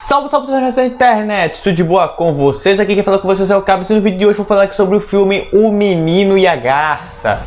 Salve, salve, pessoas da internet! Tudo de boa com vocês? Aqui quem fala com vocês é o Cabs e no vídeo de hoje vou falar aqui sobre o filme O Menino e a Garça.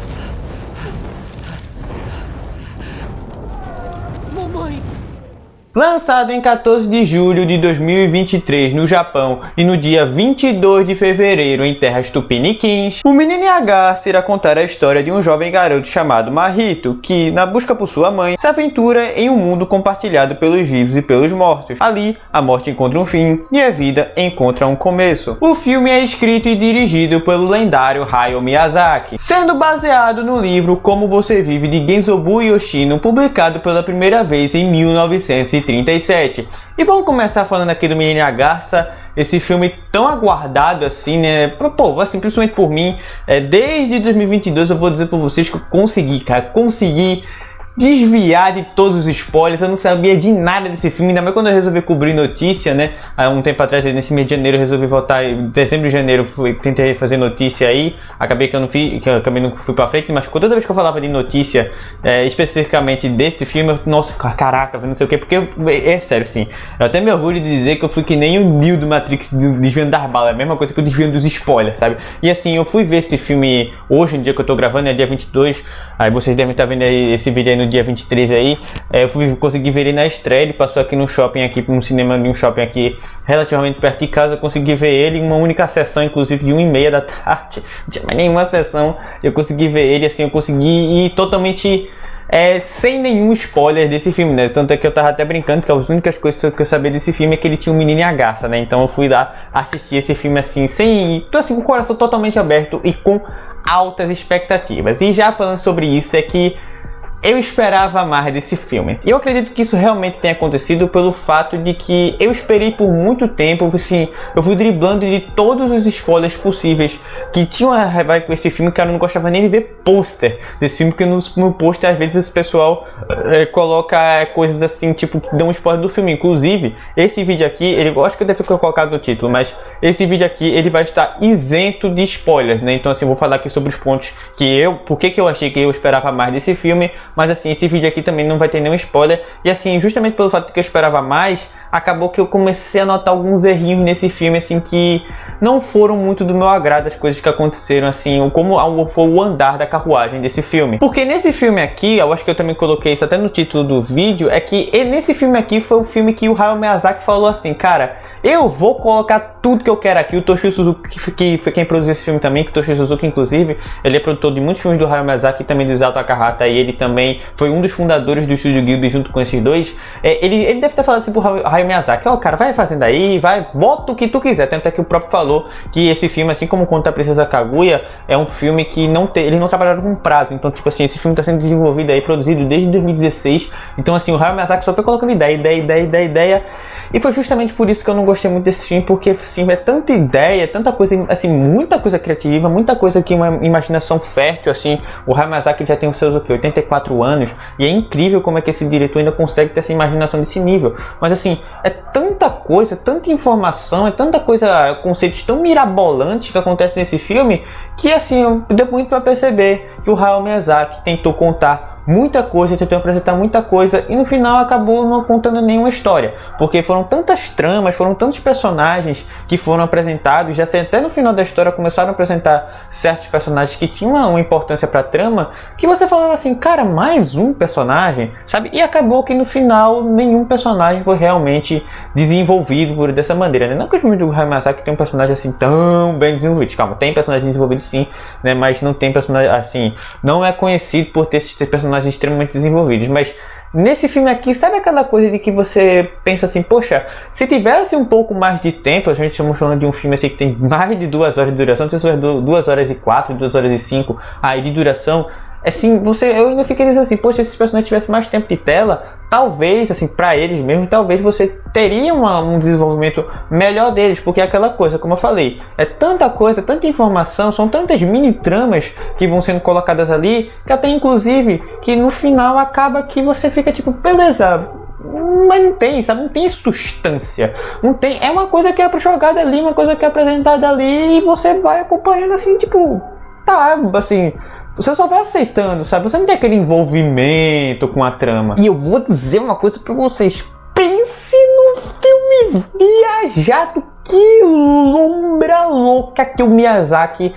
Lançado em 14 de julho de 2023 no Japão e no dia 22 de fevereiro em terras tupiniquins, O Menino e a Garça irá contar a história de um jovem garoto chamado Mahito que, na busca por sua mãe, se aventura em um mundo compartilhado pelos vivos e pelos mortos. Ali, a morte encontra um fim e a vida encontra um começo. O filme é escrito e dirigido pelo lendário Hayao Miyazaki, sendo baseado no livro Como Você Vive de Genzobu Yoshino, publicado pela primeira vez em 1937. E vamos começar falando aqui do Menino e a Garça, esse filme tão aguardado assim, né? Pô, assim, principalmente por mim, desde 2022 eu vou dizer pra vocês que eu consegui desviar de todos os spoilers. Eu não sabia de nada desse filme, ainda mais quando eu resolvi cobrir notícia, né? Há um tempo atrás, nesse mês de janeiro, eu resolvi voltar, em dezembro e janeiro, tentei fazer notícia aí, acabei que eu não fui pra frente, mas toda vez que eu falava de notícia, especificamente desse filme, nossa, caraca, não sei o que, porque é sério, sim, eu até me orgulho de dizer que eu fui que nem o Neo do Matrix, desviando das balas, é a mesma coisa que eu desviando dos spoilers, sabe? E assim, eu fui ver esse filme hoje, no dia que eu tô gravando, é dia 22, aí vocês devem estar vendo aí esse vídeo aí no dia 23 aí, eu consegui ver ele na estreia. Ele passou aqui no shopping, aqui no cinema de um shopping aqui relativamente perto de casa. Eu consegui ver ele em uma única sessão, inclusive de 1h30 da tarde, não tinha mais nenhuma sessão, eu consegui ver ele, assim, eu consegui ir totalmente sem nenhum spoiler desse filme, né? Tanto é que eu tava até brincando que as únicas coisas que eu sabia desse filme é que ele tinha um menino e a garça, né? Então eu fui lá assistir esse filme assim, tô assim com o coração totalmente aberto e com altas expectativas. E já falando sobre isso, é que eu esperava mais desse filme. E eu acredito que isso realmente tenha acontecido pelo fato de que eu esperei por muito tempo, assim, eu fui driblando de todos os spoilers possíveis que tinham a ver com esse filme, que eu não gostava nem de ver pôster desse filme, porque no pôster às vezes o pessoal coloca coisas assim, tipo, que dão um spoiler do filme. Inclusive, esse vídeo aqui, eu acho que eu devo ter colocado no título, mas esse vídeo aqui, ele vai estar isento de spoilers, né? Então assim, eu vou falar aqui sobre os pontos que por que eu achei que eu esperava mais desse filme. Mas assim, esse vídeo aqui também não vai ter nenhum spoiler. E assim, justamente pelo fato de que eu esperava mais, acabou que eu comecei a notar alguns errinhos nesse filme, assim, que não foram muito do meu agrado, as coisas que aconteceram, assim, como foi o andar da carruagem desse filme. Porque nesse filme aqui, eu acho que eu também coloquei isso até no título do vídeo, é que nesse filme aqui foi o filme que o Hayao Miyazaki falou assim, cara, eu vou colocar tudo que eu quero aqui. O Toshio Suzuki, que foi quem produziu esse filme também, que o Toshio Suzuki, inclusive, ele é produtor de muitos filmes do Hayao Miyazaki e também do Isao Takahata, e ele também foi um dos fundadores do Estúdio Ghibli junto com esses dois. Ele deve ter falado assim pro Hayao Miyazaki, cara, vai fazendo aí, bota o que tu quiser. Tanto é que o próprio falou que esse filme, assim como Conta a Princesa Kaguya, é um filme que eles não trabalharam com prazo. Então, tipo assim, esse filme tá sendo desenvolvido aí, produzido desde 2016. Então, assim, o Hayao Miyazaki só foi colocando ideia. E foi justamente por isso que eu não gostei muito desse filme, porque, assim, é tanta ideia, tanta coisa, assim, muita coisa criativa, muita coisa que uma imaginação fértil, assim. O Hayao Miyazaki já tem os seus, 84 anos, e é incrível como é que esse diretor ainda consegue ter essa imaginação desse nível. Mas, assim, é tanta coisa, tanta informação, é tanta coisa, conceitos tão mirabolantes que acontecem nesse filme, que, assim, deu muito para perceber que o Hayao Miyazaki tentou contar muita coisa, tentou apresentar muita coisa e no final acabou não contando nenhuma história, porque foram tantas tramas, foram tantos personagens que foram apresentados, já até no final da história começaram a apresentar certos personagens que tinham uma importância para a trama, que você falava assim, cara, mais um personagem, sabe? E acabou que no final nenhum personagem foi realmente desenvolvido dessa maneira, né? Não que os filmes do Hayao Miyazaki tem um personagem assim tão bem desenvolvido, calma, tem personagens desenvolvidos sim, né? Mas não tem personagem assim, não é conhecido por ter esses personagens extremamente desenvolvidos. Mas nesse filme aqui, sabe aquela coisa de que você pensa assim, poxa, se tivesse um pouco mais de tempo, a gente estamos falando de um filme assim que tem mais de 2 horas de duração, não sei se foi 2 horas e 4, 2 horas e 5 aí de duração, assim, eu ainda fiquei dizendo assim, poxa, se esses personagens tivessem mais tempo de tela, talvez, assim, pra eles mesmo, talvez você teria um desenvolvimento melhor deles, porque é aquela coisa, como eu falei, é tanta coisa, tanta informação, são tantas mini tramas que vão sendo colocadas ali, que até inclusive, que no final acaba que você fica tipo, beleza, mas não tem, sabe, não tem substância, não tem, é uma coisa que é jogada ali, uma coisa que é apresentada ali, e você vai acompanhando assim, tipo, tá, assim, você só vai aceitando, sabe? Você não tem aquele envolvimento com a trama. E eu vou dizer uma coisa pra vocês. Pense no filme viajado, que lombra louca que o Miyazaki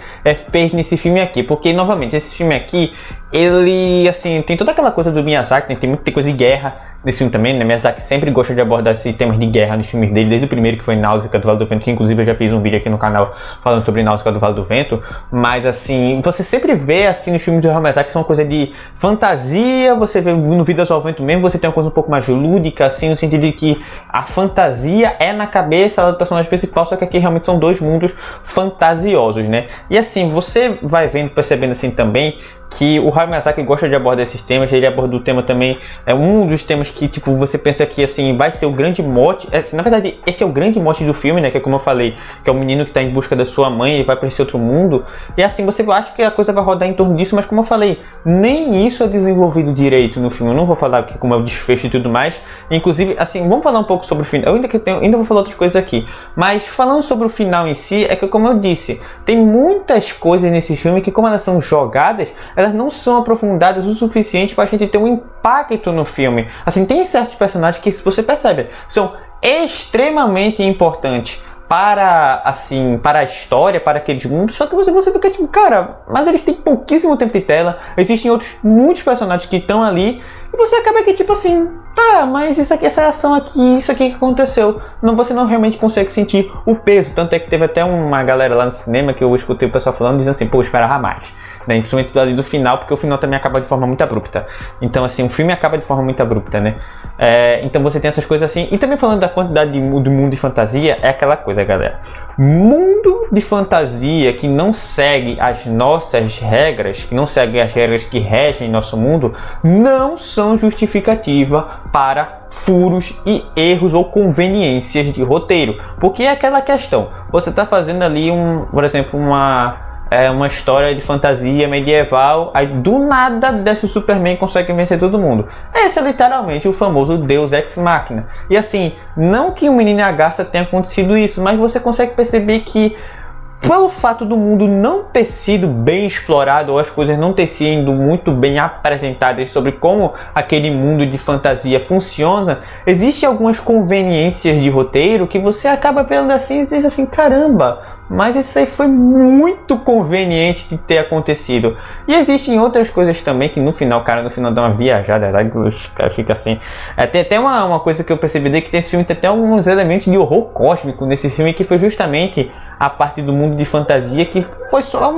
fez nesse filme aqui. Porque, novamente, esse filme aqui, ele, assim, tem toda aquela coisa do Miyazaki, né? Tem muita coisa de guerra nesse filme também, né? Miyazaki sempre gosta de abordar esses temas de guerra nos filmes dele, desde o primeiro, que foi Náusea do Vale do Vento, que inclusive eu já fiz um vídeo aqui no canal falando sobre Náusea do Vale do Vento. Mas, assim, você sempre vê, assim, nos filmes do Miyazaki, são uma coisa de fantasia. Você vê no Vidas ao Vento mesmo, você tem uma coisa um pouco mais lúdica, assim, no sentido de que a fantasia é na cabeça do personagem principal, só que aqui realmente são dois mundos fantasiosos, né? E assim, você vai vendo, percebendo assim também, que o Hayao Miyazaki gosta de abordar esses temas. Ele aborda o tema também, um dos temas que, tipo, você pensa que, assim, vai ser o grande mote, assim, na verdade, esse é o grande mote do filme, né, que é como eu falei, que é o menino que está em busca da sua mãe e vai para esse outro mundo, e assim, você acha que a coisa vai rodar em torno disso, mas como eu falei, nem isso é desenvolvido direito no filme. Eu não vou falar aqui como é o desfecho e tudo mais, inclusive, assim, vamos falar um pouco sobre o final, eu ainda vou falar outras coisas aqui, mas falando sobre o final em si, é que, como eu disse, tem muitas coisas nesse filme que, como elas são jogadas, elas não são aprofundadas o suficiente para a gente ter um impacto no filme. Assim, tem certos personagens que, se você percebe, são extremamente importantes para, assim, para a história, para aqueles mundos, só que você fica tipo, cara, mas eles têm pouquíssimo tempo de tela, existem muitos personagens que estão ali, e você acaba que tipo assim, tá, mas isso aqui, essa ação aqui, isso aqui que aconteceu, você não realmente consegue sentir o peso. Tanto é que teve até uma galera lá no cinema que eu escutei o pessoal falando, dizendo assim, pô, eu esperava mais, né? Principalmente ali do final, porque o final também acaba de forma muito abrupta. Então assim, o filme acaba de forma muito abrupta, né? Então você tem essas coisas assim. E também falando da quantidade do mundo de fantasia, é aquela coisa, galera, mundo de fantasia que não segue as nossas regras, que não segue as regras que regem nosso mundo, não são justificativa para furos e erros ou conveniências de roteiro. Porque é aquela questão, você está fazendo ali por exemplo, uma história de fantasia medieval, aí do nada desce o Superman e consegue vencer todo mundo. Esse é literalmente o famoso Deus Ex Machina. E assim, não que o Menino e a Garça tenha acontecido isso, mas você consegue perceber que, pelo fato do mundo não ter sido bem explorado, ou as coisas não ter sido muito bem apresentadas sobre como aquele mundo de fantasia funciona, existem algumas conveniências de roteiro que você acaba vendo assim e diz assim, caramba, mas isso aí foi muito conveniente de ter acontecido. E existem outras coisas também que no final, cara, dá uma viajada, cara, fica assim. Tem até uma coisa que eu percebi, que esse filme tem até alguns elementos de horror cósmico nesse filme, que foi justamente a parte do mundo de fantasia, que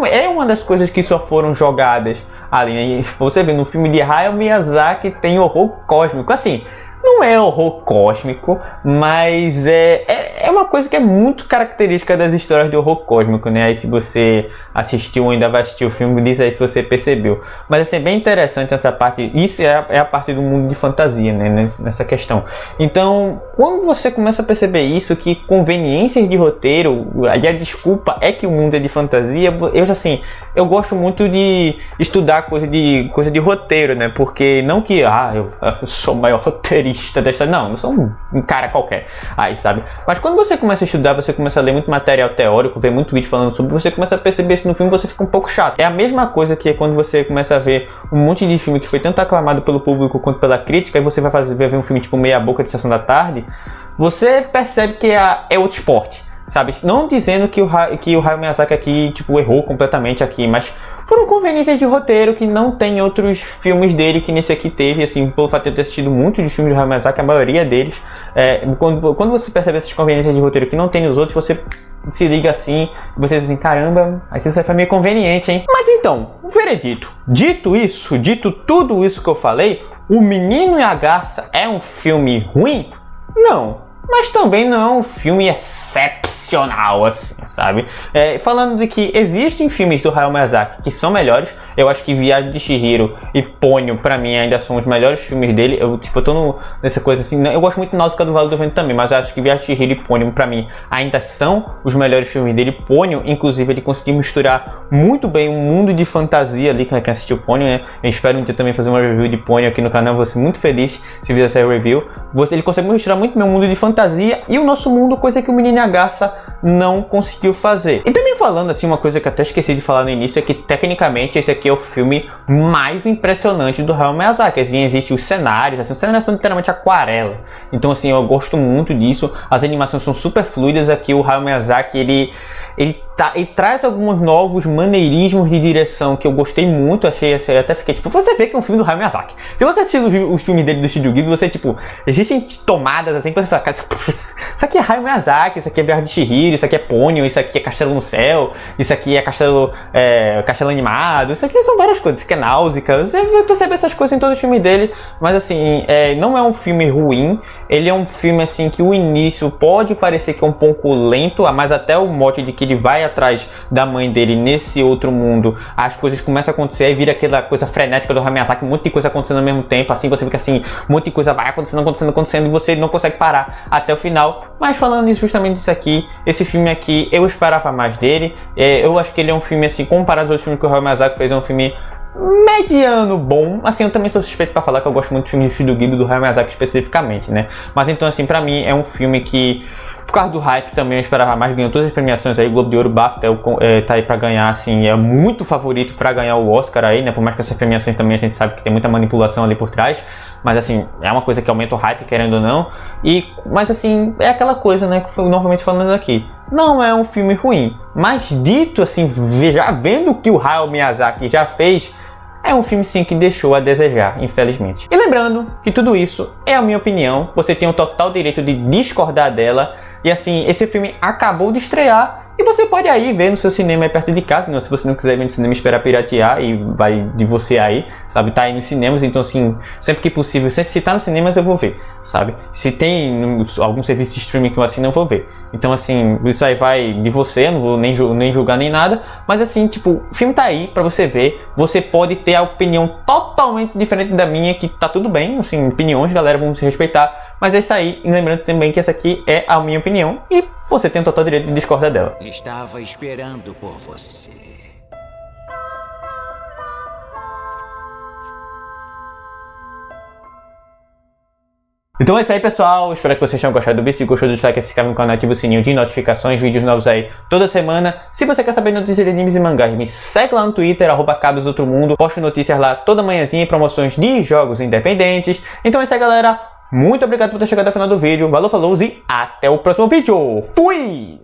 é uma das coisas que só foram jogadas ali, né? Você vê no filme de Hayao Miyazaki tem horror cósmico, assim, não é horror cósmico, mas é uma coisa que é muito característica das histórias de horror cósmico, né? Aí se você assistiu ou ainda vai assistir o filme, diz aí se você percebeu. Mas assim, é bem interessante essa parte, isso é a parte do mundo de fantasia, né? Nessa questão. Então, quando você começa a perceber isso, que conveniências de roteiro, e a desculpa é que o mundo é de fantasia, eu gosto muito de estudar coisa de roteiro, né? Porque não que, eu sou o maior roteirista da história, não, eu sou um cara qualquer, aí sabe, mas quando você começa a estudar, você começa a ler muito material teórico, ver muito vídeo falando sobre, você começa a perceber isso no filme, você fica um pouco chato. É a mesma coisa que quando você começa a ver um monte de filme que foi tanto aclamado pelo público quanto pela crítica, e você vai ver um filme tipo Meia Boca de Sessão da Tarde, você percebe que é outro esporte, sabe, não dizendo que o Hayao Miyazaki aqui, tipo, errou completamente aqui, mas foram conveniências de roteiro que não tem outros filmes dele que nesse aqui teve, assim, pelo fato de eu ter assistido muitos dos filmes do Hayao Miyazaki, a maioria deles, quando você percebe essas conveniências de roteiro que não tem nos outros, você se liga assim, e você diz assim, caramba, assim isso foi meio conveniente, hein? Mas então, o veredito, dito tudo isso que eu falei, O Menino e a Garça é um filme ruim? Não. Mas também não é um filme excepcional, assim, sabe? Falando de que existem filmes do Hayao Miyazaki que são melhores, eu acho que Viagem de Chihiro e Ponyo, pra mim, ainda são os melhores filmes dele. Eu tô nessa coisa assim, eu gosto muito de Náusea do Vale do Vento também, mas eu acho que Viagem de Chihiro e Ponyo, pra mim, ainda são os melhores filmes dele. Ponyo, inclusive, ele conseguiu misturar muito bem um mundo de fantasia ali, quem assistiu Ponyo, né? Eu espero um dia também fazer uma review de Ponyo aqui no canal, vou ser muito feliz se vir essa review. Ele consegue misturar muito bem um mundo de fantasia e o nosso mundo, coisa que o Menino e a Garça não conseguiu fazer. E também falando assim, uma coisa que eu até esqueci de falar no início, é que tecnicamente esse aqui é o filme mais impressionante do Hayao Miyazaki. Assim, existem os cenários, assim, os cenários são literalmente aquarela. Então assim, eu gosto muito disso, as animações são super fluidas. Aqui o Hayao Miyazaki, ele traz alguns novos maneirismos de direção que eu gostei muito, achei assim, eu até fiquei tipo, você vê que é um filme do Hayao Miyazaki. Se você assistir os filmes dele do Studio Ghibli, você tipo, existem tomadas assim que você fala, cara, isso aqui é Hayao Miyazaki, isso aqui é Viagem de Chihiro, isso aqui é Ponyo, isso aqui é Castelo no Céu, isso aqui é Castelo Animado, isso aqui são várias coisas, isso aqui é Náusea, você vai perceber essas coisas em todos os filmes dele, mas assim, não é um filme ruim, ele é um filme assim que o início pode parecer que é um pouco lento, mas até o mote de que ele vai atrás da mãe dele nesse outro mundo, as coisas começam a acontecer e vira aquela coisa frenética do Hayao Miyazaki, um monte de coisa acontecendo ao mesmo tempo, assim, você fica assim, um monte de coisa vai acontecendo e você não consegue parar até o final. Mas falando justamente disso aqui, esse filme aqui, eu esperava mais dele, eu acho que ele é um filme assim, comparado aos outros filmes que o Hayao Miyazaki fez, é um filme mediano bom. Assim, eu também sou suspeito pra falar que eu gosto muito de filmes de Studio Ghibli do Hayao Miyazaki especificamente, né? Mas então assim, pra mim é um filme que, por causa do hype também, eu esperava mais, ganhou todas as premiações aí, Globo de Ouro, BAFTA, tá aí pra ganhar, assim, é muito favorito pra ganhar o Oscar aí, né, por mais que essas premiações também a gente sabe que tem muita manipulação ali por trás, mas assim, é uma coisa que aumenta o hype, querendo ou não, mas assim, é aquela coisa, né, que foi novamente falando aqui, não é um filme ruim, mas dito assim, já vendo o que o Hayao Miyazaki já fez, é um filme sim que deixou a desejar, infelizmente. E lembrando que tudo isso é a minha opinião, você tem o total direito de discordar dela. E assim, esse filme acabou de estrear e você pode aí ver no seu cinema aí perto de casa, né? Se você não quiser ver no cinema, esperar piratear e vai de você aí, sabe? Tá aí nos cinemas, então assim, sempre que possível, sempre se tá nos cinemas eu vou ver, sabe? Se tem algum serviço de streaming que eu assino, eu vou ver. Então assim, isso aí vai de você, eu não vou nem julgar nem nada, mas assim, tipo, o filme tá aí pra você ver, você pode ter a opinião totalmente diferente da minha, que tá tudo bem, assim, opiniões, galera, vamos se respeitar, mas é isso aí, e lembrando também que essa aqui é a minha opinião, e você tem o total direito de discordar dela. Estava esperando por você. Então é isso aí, pessoal, espero que vocês tenham gostado do vídeo. Se gostou, deixa o like, se inscreve no canal, ativa o sininho de notificações, vídeos novos aí toda semana. Se você quer saber notícias de animes e mangás, me segue lá no Twitter, @cabosoutromundo, posto notícias lá toda manhãzinha e promoções de jogos independentes. Então é isso aí, galera, muito obrigado por ter chegado ao final do vídeo, valeu, falou e até o próximo vídeo, fui!